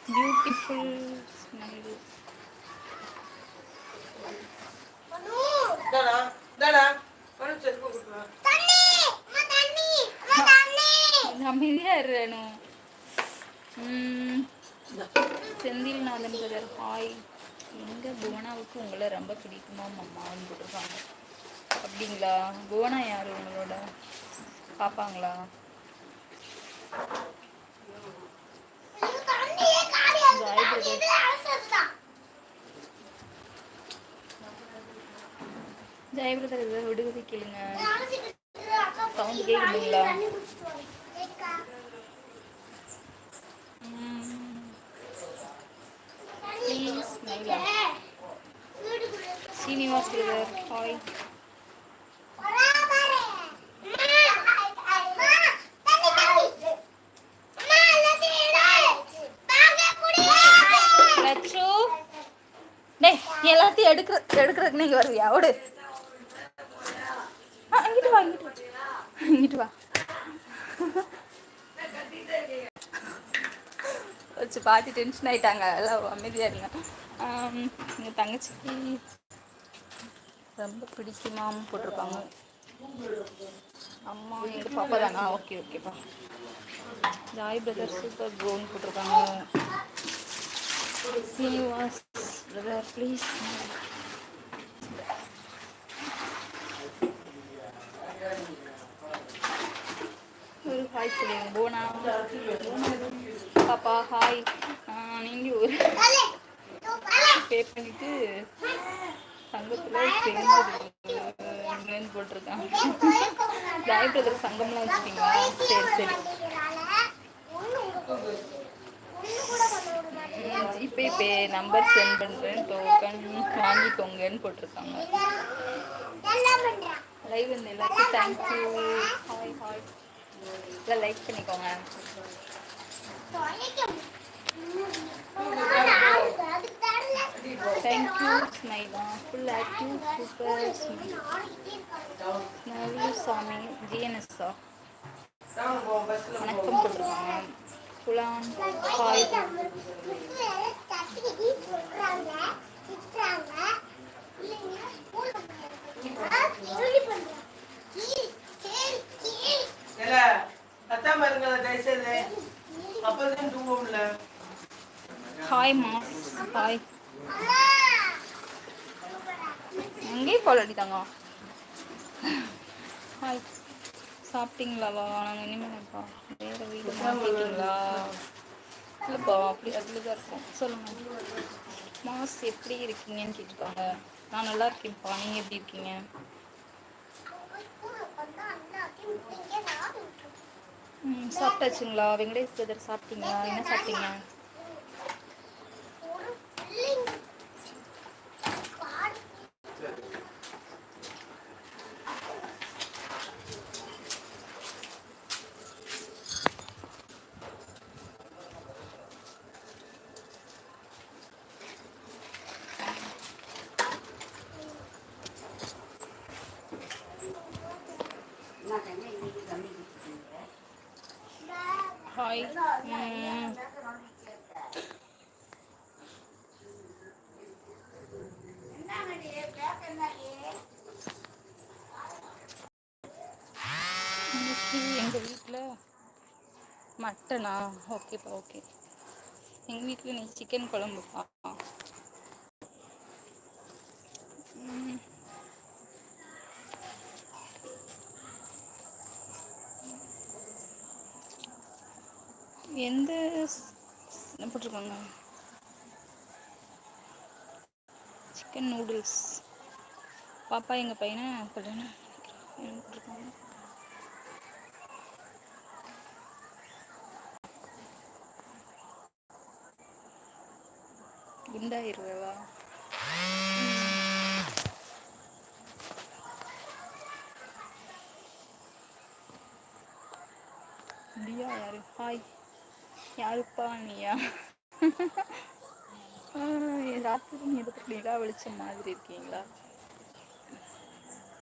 Beautiful smile. அமைதியா இருக்கணும். Senthilnathan brother hi. எங்க புவனாவுக்கு உங்களை ரொம்ப பிடிக்குமா அம்மான்னு போட்டிருக்காங்க. அப்படிங்களா? புவனா யாரு உங்களோட பாப்பாங்களா? ஜாய் பிரதர், ஜாய் பிரதர் இதை விடுகதை கேளுங்க. சவுண்ட் கேட்குதுங்களா? Please Smila. Srinivas brother hi. எல்லாத்தையும் எடுக்கிறதுக்கு நீங்க வருவியா? ஓடு. இங்கிட்டு வா, இங்கிட்டு வா. வச்சு பாட்டி டென்ஷன் ஆயிட்டாங்க. எல்லாம் அமைதியா இருங்க. எங்க தங்கச்சிக்கு ரொம்ப பிடிக்குமாம் போட்டிருக்காங்க. அம்மா எங்க பாப்பா தானா? ஓகே ஓகேப்பா. ஜாய் பிரதர் சூப்பர் ப்ரோன்னு போட்டிருக்காங்க. Srinivas brother please. ஒரு ஹாய் சொல்லுங்க. போனா பாப்பா ஹாய். நீங்கள் ஒரு பே பண்ணிட்டு சங்கத்தில் சேர்ந்து போட்டிருக்காங்க. ஜாய் பிரதர் சங்கம்லாம் வச்சுட்டீங்களா? சரி சரி. ஜிபே நம்பர் சென்ட் பண்ணுறேன், டோக்கன் வாங்கிக்கோங்கன்னு போட்டிருக்காங்க. லைவ் வந்து எல்லாருக்கும் தேங்க்யூ. Hi hi. எல்லாம் லைக் பண்ணிக்கோங்க. Thank you Smila. Full active super smile. நவ்யூ சாமி ஜிஎன்எஸ்ஸா வணக்கம் போட்டிருக்காங்க. புலான் ஹாய். Hi mass hi. எங்கேயும் கால் அடித்தாங்க. ஹாய். சாப்பிட்டீங்களாவா? நாங்கள் இனிமேல்ப்பா வேறு வீடு மாற்றிட்டீங்களா? இல்லைப்பா அப்படி அதில் தான் இருக்கோம். சொல்லுங்கள் மாஸ் எப்படி இருக்கீங்கன்னு கேட்டிருக்காங்க. நான் நல்லா இருக்கேன்ப்பா. நீங்கள் எப்படி இருக்கீங்க? சாப்பிட்டாச்சுங்களா? வெங்கடேஷ் பிரதர் சாப்பிட்டீங்களா? என்ன சாப்பிட்டீங்க? ஹாய். எங்கள் வீட்டில் மட்டனா? ஓகேப்பா ஓகே. எங்கள் வீட்டில் நீ சிக்கன் குழம்புப்பா. எந்த என்ன போட்டிருக்காங்க? Chicken noodles. பாப்பா எங்கள் பையனை கல்யாணம் போட்டிருக்காங்க. குண்டாயிருவா? தியா யாரு? ஹாய். யாருப்பா நீயா? ராத்திரி நேரத்துக்கு நிலா வெளிச்சம் மாதிரி இருக்கீங்களா?